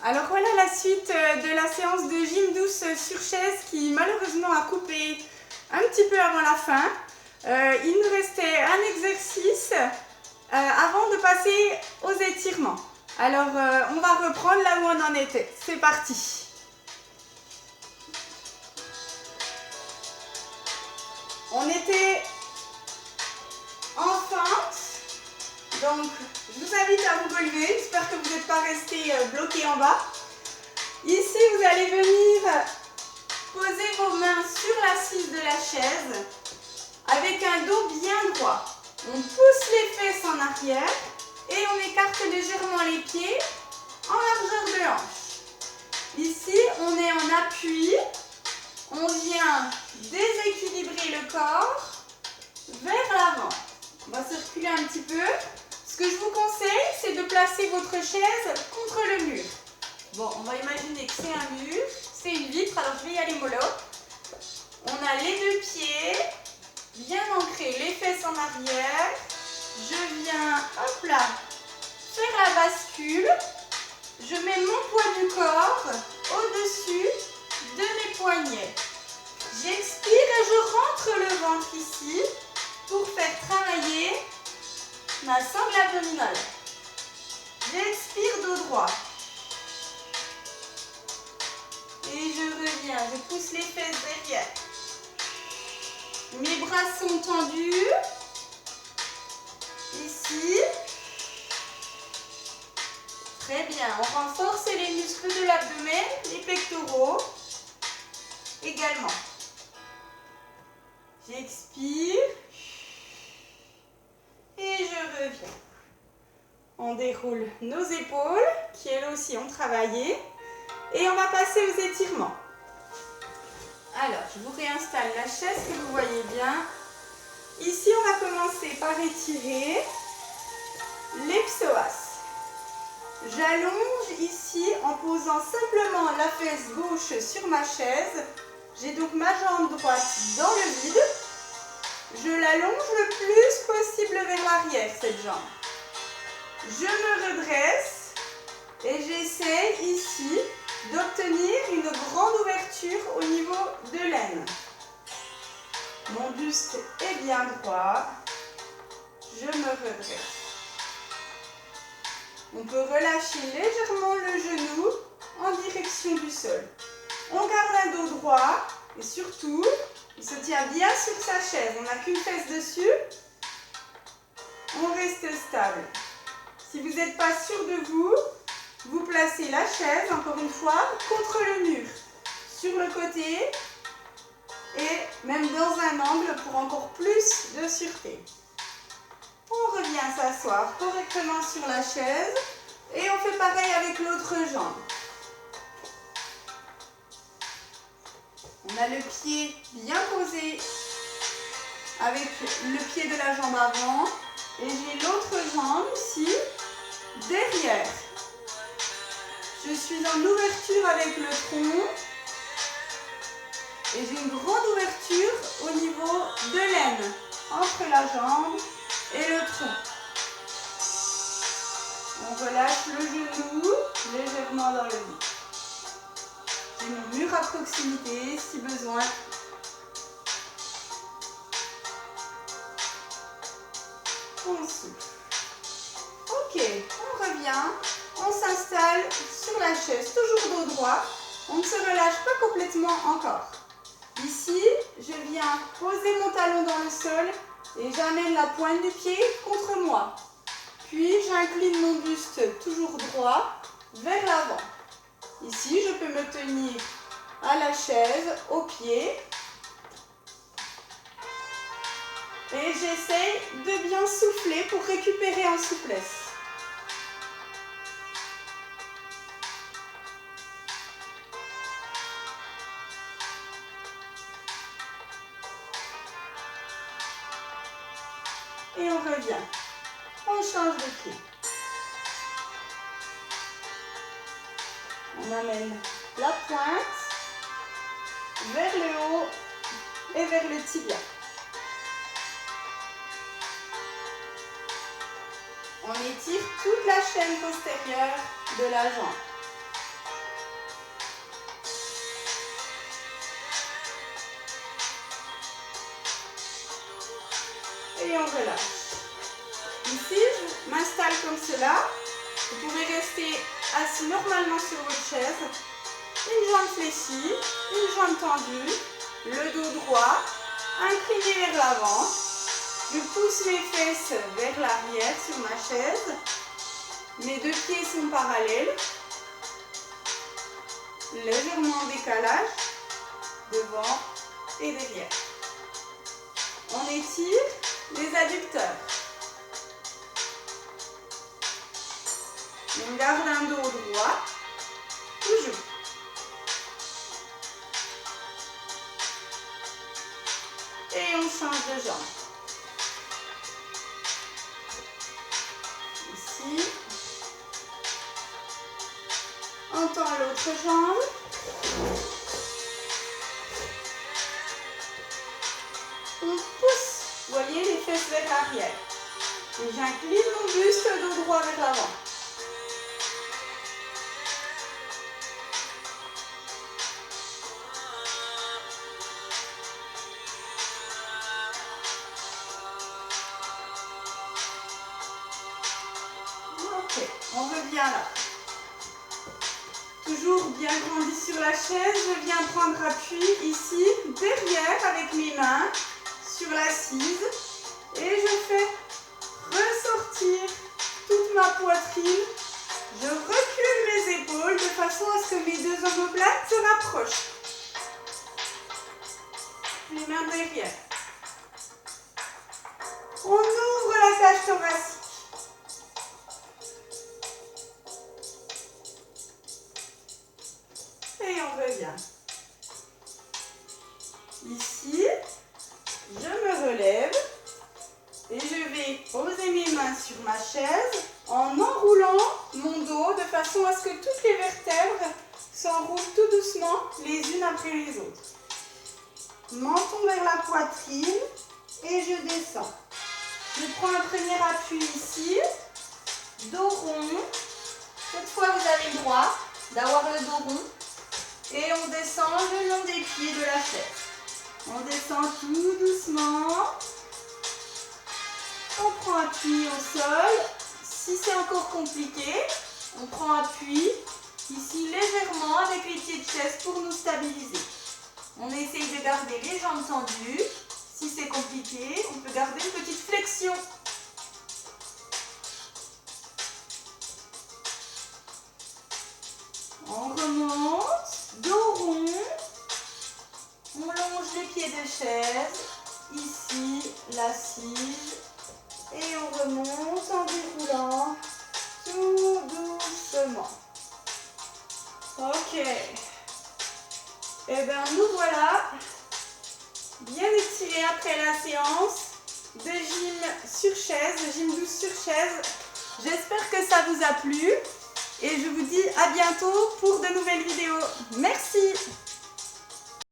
Alors voilà la suite de la séance de gym douce sur chaise qui malheureusement a coupé un petit peu avant la fin. Il nous restait un exercice avant de passer aux étirements. Alors on va reprendre là où on en était. C'est parti. On était en fente, donc je vous invite à vous relever. J'espère que vous n'êtes pas resté bloqué en bas. Ici, vous allez venir poser vos mains sur l'assise de la chaise avec un dos bien droit. On pousse les fesses en arrière et on écarte légèrement les pieds en largeur de hanche. Ici, on est en appui. On vient déséquilibrer le corps vers l'avant. On va se reculer un petit peu. Ce que je vous conseille, c'est de placer votre chaise contre le mur. Bon, on va imaginer que c'est un mur, c'est une vitre, alors je vais y aller mollo. On a les deux pieds, bien ancrés, les fesses en arrière. Je viens, hop là, faire la bascule. Je mets mon poids du corps au-dessus de mes poignets. J'expire et je rentre le ventre ici pour faire travailler ma sangle abdominale. J'expire dos droit. Et je reviens, je pousse les fesses derrière. Mes bras sont tendus. Ici. Très bien, on renforce les muscles de l'abdomen, les pectoraux également. J'expire. Et je reviens. On déroule nos épaules, qui elles aussi ont travaillé. Et on va passer aux étirements. Alors, je vous réinstalle la chaise que vous voyez bien. Ici, on va commencer par étirer les psoas. J'allonge ici en posant simplement la fesse gauche sur ma chaise. J'ai donc ma jambe droite dans le vide. Je l'allonge le plus possible vers l'arrière, cette jambe. Je me redresse et j'essaie ici d'obtenir une grande ouverture au niveau de l'aine. Mon buste est bien droit. Je me redresse. On peut relâcher légèrement le genou en direction du sol. On garde un dos droit et surtout, il se tient bien sur sa chaise. On n'a qu'une fesse dessus. On reste stable. Si vous n'êtes pas sûr de vous, vous placez la chaise, encore une fois, contre le mur, sur le côté et même dans un angle pour encore plus de sûreté. On revient s'asseoir correctement sur la chaise et on fait pareil avec l'autre jambe. On a le pied bien posé avec le pied de la jambe avant et j'ai l'autre jambe ici derrière. Je suis en ouverture avec le tronc et j'ai une grande ouverture au niveau de l'aine, entre la jambe et le tronc. On relâche le genou légèrement dans le vide. J'ai mon mur à proximité si besoin. On souffle. Ok, on revient. On s'installe sur la chaise, toujours dos droit. On ne se relâche pas complètement encore. Ici, je viens poser mon talon dans le sol et j'amène la pointe du pied contre moi. Puis, j'incline mon buste toujours droit vers l'avant. Ici, je peux me tenir à la chaise, au pied. Et j'essaie de bien souffler pour récupérer en souplesse. Et on revient. On change de pied. On amène la pointe vers le haut et vers le tibia. On étire toute la chaîne postérieure de la jambe. et on relâche. Ici, je m'installe comme cela. Vous pouvez rester assis normalement sur votre chaise. Une jambe fléchie, une jambe tendue, le dos droit, incliné vers l'avant. Je pousse mes fesses vers l'arrière sur ma chaise. Mes deux pieds sont parallèles. Légèrement en décalage, devant et derrière. On étire les adducteurs. On garde un dos droit, toujours. Et on change de jambe. Ici. On tend l'autre jambe. On pousse, vous voyez, les fesses vers l'arrière. Et j'incline mon buste, dos droit vers l'avant. Ok, on revient là. Toujours bien grandi sur la chaise, je viens prendre appui ici, derrière, avec mes mains, sur l'assise. Et je fais ressortir toute ma poitrine. Je recule mes épaules de façon à ce que mes deux omoplates se rapprochent. Les mains derrière. On ouvre la cage thoracique. Et on revient. Ici, je me relève et je vais poser mes mains sur ma chaise en enroulant mon dos de façon à ce que toutes les vertèbres s'enroulent tout doucement les unes après les autres. Menton vers la poitrine et je descends. Je prends un premier appui ici, dos rond. Cette fois, vous avez le droit d'avoir le dos rond. Et on descend le long des pieds de la chaise. On descend tout doucement. On prend appui au sol. Si c'est encore compliqué, on prend appui ici légèrement avec les pieds de chaise pour nous stabiliser. On essaye de garder les jambes tendues. Si c'est compliqué, on peut garder une petite flexion. On remonte, dos rond. On longe les pieds de chaise. Ici, l'assise. Et on remonte en déroulant tout doucement. Ok. Et bien nous voilà bien étirés après la séance de gym sur chaise, de gym douce sur chaise. J'espère que ça vous a plu et je vous dis à bientôt pour de nouvelles vidéos. Merci.